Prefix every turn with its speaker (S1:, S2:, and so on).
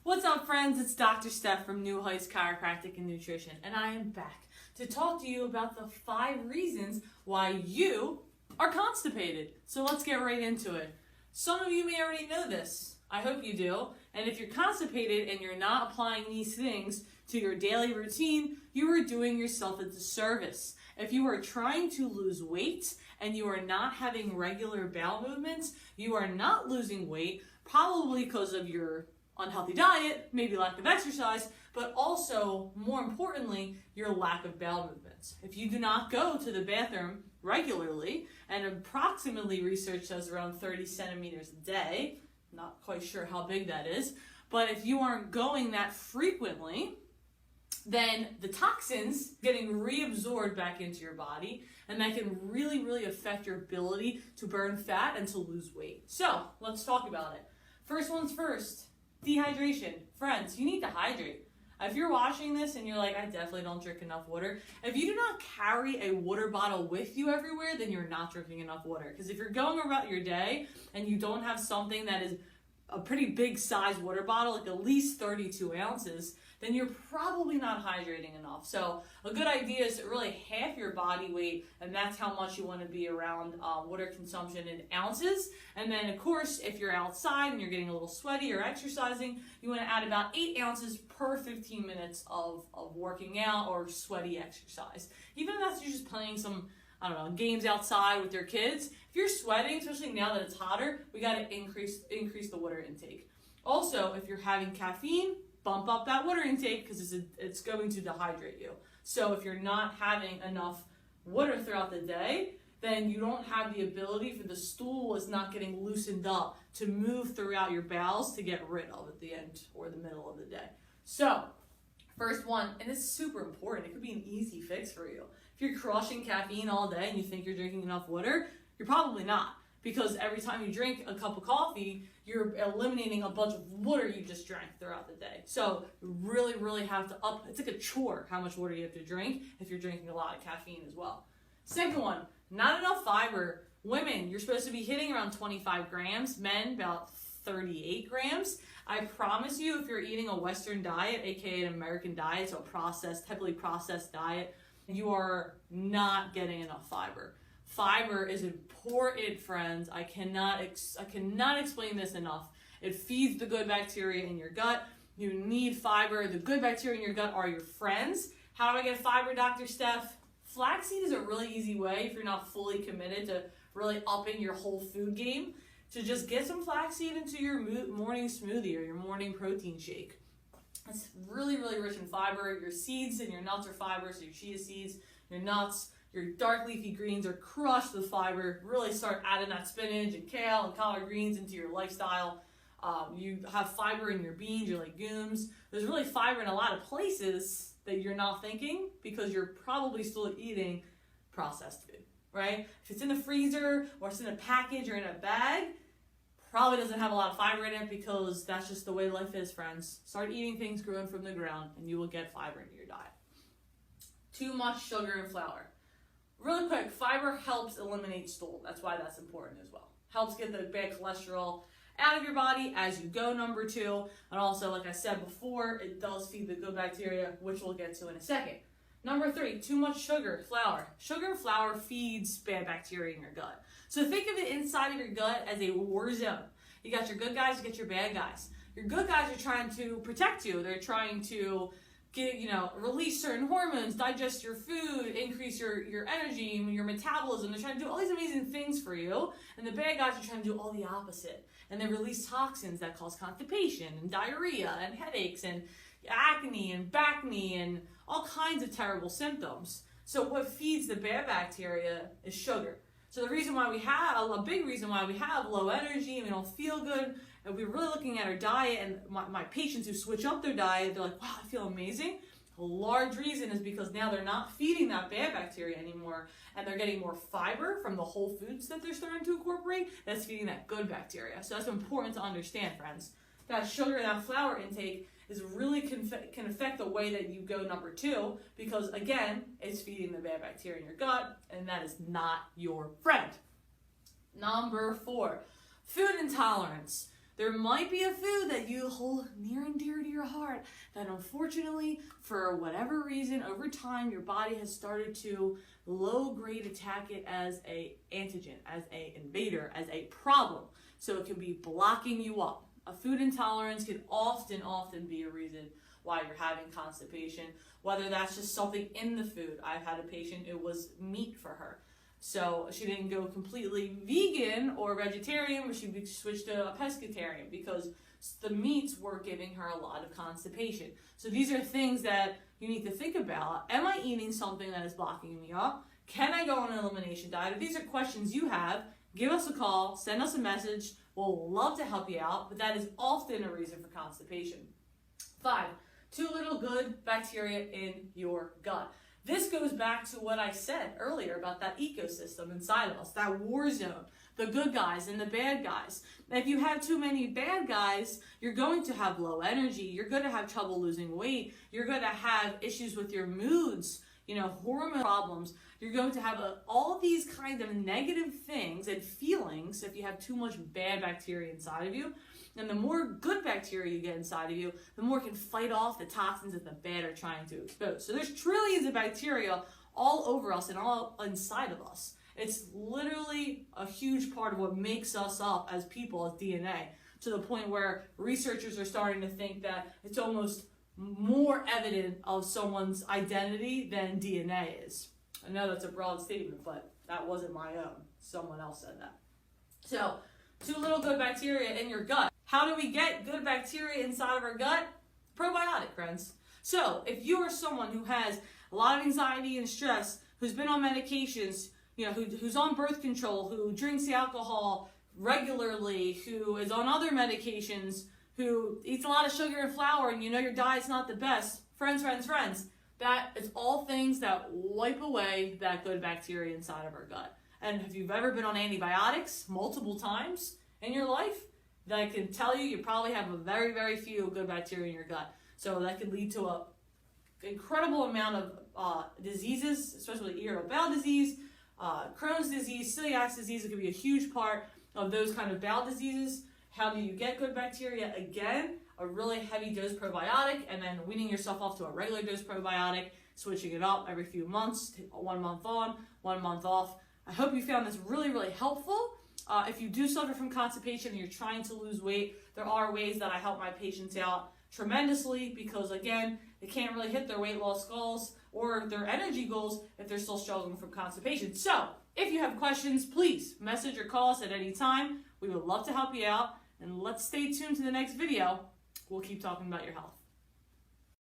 S1: What's up, friends? It's Dr. Steph from Heights Chiropractic and Nutrition, and I am back to talk to you about the 5 reasons why you are constipated. So let's get right into it. Some of you may already know this. I hope you do. And if you're constipated and you're not applying these things to your daily routine, you are doing yourself a disservice. If you are trying to lose weight and you are not having regular bowel movements, you are not losing weight, probably because of your unhealthy diet, maybe lack of exercise, but also, more importantly, your lack of bowel movements. If you do not go to the bathroom regularly, and approximately research says around 30 centimeters a day, not quite sure how big that is, but if you aren't going that frequently, then the toxins getting reabsorbed back into your body, and that can really affect your ability to burn fat and to lose weight. So let's talk about it. First one's first, dehydration. Friends, you need to hydrate. If you're watching this and you're like, I definitely don't drink enough water, if you do not carry a water bottle with you everywhere, then you're not drinking enough water. Because if you're going about your day and you don't have something that is a pretty big size water bottle, like at least 32 ounces, then you're probably not hydrating enough. So a good idea is really half your body weight, and that's how much you want to be around water consumption in ounces. And then of course, if you're outside and you're getting a little sweaty or exercising, you want to add about 8 ounces per 15 minutes of working out or sweaty exercise. Even if that's you're just playing some, I don't know, games outside with your kids. If you're sweating, especially now that it's hotter, we got to increase the water intake. Also, if you're having caffeine, bump up that water intake because it's going to dehydrate you. So if you're not having enough water throughout the day, then you don't have the ability for the stool is not getting loosened up to move throughout your bowels to get rid of at the end or the middle of the day. So first one, and it's super important, it could be an easy fix for you. If you're crushing caffeine all day and you think you're drinking enough water, you're probably not. Because every time you drink a cup of coffee, you're eliminating a bunch of water you just drank throughout the day. So you really have to it's like a chore how much water you have to drink if you're drinking a lot of caffeine as well. Second one, not enough fiber. Women, you're supposed to be hitting around 25 grams. Men, about 38 grams. I promise you, if you're eating a Western diet, aka an American diet, so a heavily processed diet, you are not getting enough fiber. Fiber is important, friends. I cannot explain this enough. It feeds the good bacteria in your gut. You need fiber. The good bacteria in your gut are your friends. How do I get fiber, Dr. Steph? Flaxseed is a really easy way if you're not fully committed to really upping your whole food game, to just get some flaxseed into your morning smoothie or your morning protein shake. It's really rich in fiber. Your seeds and your nuts are fiber, so your chia seeds, your nuts, your dark leafy greens are crushed with fiber. Really start adding that spinach and kale and collard greens into your lifestyle. You have fiber in your beans, your legumes. There's really fiber in a lot of places that you're not thinking because you're probably still eating processed food, right? If it's in the freezer or it's in a package or in a bag, probably doesn't have a lot of fiber in it because that's just the way life is, friends. Start eating things grown from the ground and you will get fiber into your diet. Too much sugar and flour. Really quick, fiber helps eliminate stool. That's why that's important as well. Helps get the bad cholesterol out of your body as you go, number 2. And also, like I said before, it does feed the good bacteria, which we'll get to in a second. Number 3, too much sugar, flour. Sugar and flour feeds bad bacteria in your gut. So think of the inside of your gut as a war zone. You got your good guys, you get your bad guys. Your good guys are trying to protect you. They're trying to release certain hormones, digest your food, increase your energy, your metabolism. They're trying to do all these amazing things for you. And the bad guys are trying to do all the opposite. And they release toxins that cause constipation and diarrhea and headaches and acne and back knee and all kinds of terrible symptoms. So what feeds the bad bacteria is sugar. So the reason why a big reason why we have low energy and we don't feel good, and we're really looking at our diet, and my patients who switch up their diet, they're like, wow, I feel amazing. A large reason is because now they're not feeding that bad bacteria anymore, and they're getting more fiber from the whole foods that they're starting to incorporate that's feeding that good bacteria. So that's important to understand, friends. That sugar and that flour intake is really can affect the way that you go, number 2, because again, it's feeding the bad bacteria in your gut, and that is not your friend. Number 4, food intolerance. There might be a food that you hold near and dear to your heart that unfortunately, for whatever reason, over time, your body has started to low-grade attack it as a antigen, as a invader, as a problem. So it can be blocking you up. A food intolerance can often be a reason why you're having constipation, whether that's just something in the food. I've had a patient, it was meat for her. So she didn't go completely vegan or vegetarian, but she switched to a pescatarian because the meats were giving her a lot of constipation. So these are things that you need to think about. Am I eating something that is blocking me up? Can I go on an elimination diet? If these are questions you have, give us a call, send us a message. We'll love to help you out, but that is often a reason for constipation. 5, too little good bacteria in your gut. This goes back to what I said earlier about that ecosystem inside of us, that war zone, the good guys and the bad guys. If you have too many bad guys, you're going to have low energy, you're going to have trouble losing weight, you're going to have issues with your moods, hormone problems. You're going to have all these kinds of negative things and feelings if you have too much bad bacteria inside of you. And the more good bacteria you get inside of you, the more it can fight off the toxins that the bad are trying to expose. So there's trillions of bacteria all over us and all inside of us. It's literally a huge part of what makes us up as people, as DNA, to the point where researchers are starting to think that it's almost more evident of someone's identity than DNA is. I know that's a broad statement, but that wasn't my own. Someone else said that. So, too little good bacteria in your gut. How do we get good bacteria inside of our gut? Probiotic, friends. So, if you are someone who has a lot of anxiety and stress, who's been on medications, who's on birth control, who drinks alcohol regularly, who is on other medications, who eats a lot of sugar and flour, and your diet's not the best, friends, that is all things that wipe away that good bacteria inside of our gut. And if you've ever been on antibiotics multiple times in your life, that I can tell you probably have a very, very few good bacteria in your gut. So that could lead to an incredible amount of diseases, especially irritable bowel disease, Crohn's disease, celiac disease. It could be a huge part of those kind of bowel diseases. How do you get good bacteria? Again, a really heavy dose probiotic, and then weaning yourself off to a regular dose probiotic, switching it up every few months, 1 month on, 1 month off. I hope you found this really, really helpful. If you do suffer from constipation and you're trying to lose weight, there are ways that I help my patients out tremendously because, again, they can't really hit their weight loss goals or their energy goals if they're still struggling from constipation. So, if you have questions, please message or call us at any time. We would love to help you out. And let's stay tuned to the next video. We'll keep talking about your health.